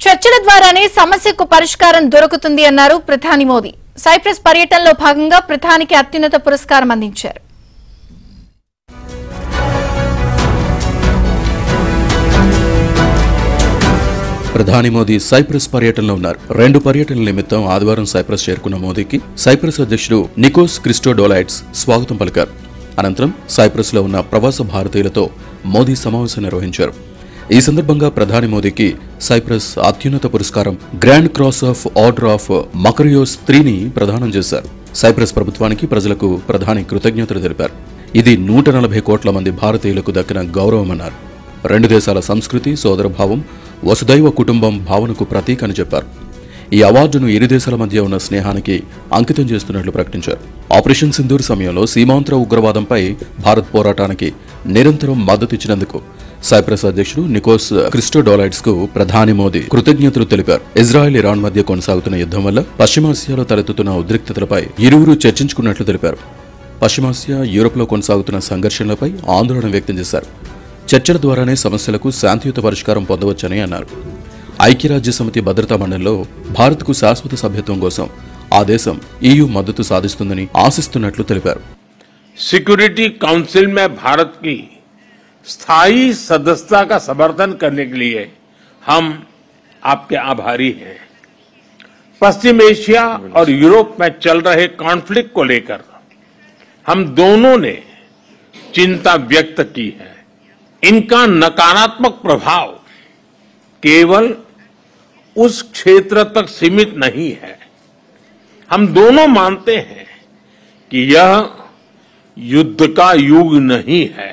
చర్చల ద్వారానే సమస్యకు పరిష్కారం దొరుకుతుంది అన్నారు ప్రధాని మోదీ. సైప్రస్ పర్యటనలో భాగంగా ప్రధానికి అత్యున్నత పురస్కారం అందించారు. ప్రధాని మోదీ సైప్రస్ పర్యటనలో ఉన్నారు. 2 పర్యటనల నిమిత్తం ఆదివారం సైప్రస్ చేరుకున్న మోదీకి సైప్రస్ అధ్యక్షుడు నికోస్ క్రిస్టోడోలైడ్స్ స్వాగతం పలికారు. అనంతరం సైప్రస్ లో ఉన్న ప్రవాస భారతీయులతో మోదీ సమావేశం నిర్వహించారు. ఈ సందర్భంగా ప్రధాని మోదీకి సైప్రస్ అత్యున్నత పురస్కారం grand cross of order of Makarios III ప్రదానం చేశారు. సైప్రస్ ప్రభుత్వానికి ప్రజలకు ప్రధాని కృతజ్ఞతలు తెలిపారు. ఇది 140 కోట్ల మంది భారతీయులకు దక్కిన గౌరవమన్నారు. 2 దేశాల సంస్కృతి, సోదరభావం, వసుదైవ కుటుంబం భావనకు ప్రతీక అని చెప్పారు. ఈ అవార్డును ఇరు దేశాల మధ్య ఉన్న స్నేహానికి అంకితం చేస్తున్నట్లు ప్రకటించారు. ఆపరేషన్ సింధూర్ సమయంలో సీమాంతర ఉగ్రవాదంపై భారత్ పోరాటానికి నిరంతరం మద్దతిచ్చినందుకు సైప్రస్ అధ్యక్షుడు నికోస్ క్రిస్టోడోలైడ్స్ కు ప్రధాని మోదీ కృతజ్ఞతలు తెలిపారు. ఇజ్రాయెల్, ఇరాన్ మధ్య కొనసాగుతున్న యుద్ధం వల్ల పశ్చిమాసియాలో తలెత్తుతున్న ఉద్రిక్తతలపై ఇరువురు చర్చించుకున్నట్లు తెలిపారు. పశ్చిమాసియా, యూరోప్లో కొనసాగుతున్న సంఘర్షణలపై ఆందోళన వ్యక్తం చేశారు. చర్చల ద్వారానే సమస్యలకు శాంతియుత పరిష్కారం పొందవచ్చని అన్నారు. ఐక్యరాజ్యసమితి భద్రతా మండలిలో భారత్కు శాశ్వత సభ్యత్వం కోసం ఆ దేశం EU మద్దతు సాధిస్తుందని ఆశిస్తున్నట్లు తెలిపారు. सिक्योरिटी काउंसिल में भारत की स्थायी सदस्यता का समर्थन करने के लिए हम आपके आभारी हैं। पश्चिम एशिया और यूरोप में चल रहे कॉन्फ्लिक्ट को लेकर हम दोनों ने चिंता व्यक्त की है। इनका नकारात्मक प्रभाव केवल उस क्षेत्र तक सीमित नहीं है। हम दोनों मानते हैं कि यह युद्ध का युग नहीं है.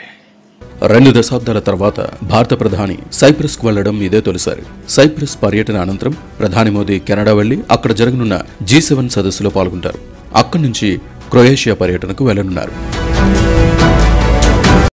2 దశాబ్దాల తర్వాత భారత ప్రధాని సైప్రస్ కు వెళ్లడం ఇదే తొలిసారి. సైప్రస్ పర్యటన అనంతరం ప్రధాని మోదీ కెనడా వెళ్లి అక్కడ జరగనున్న G7 సదస్సులో పాల్గొంటారు. అక్కడి నుంచి క్రొయేషియా పర్యటనకు వెళ్లనున్నారు.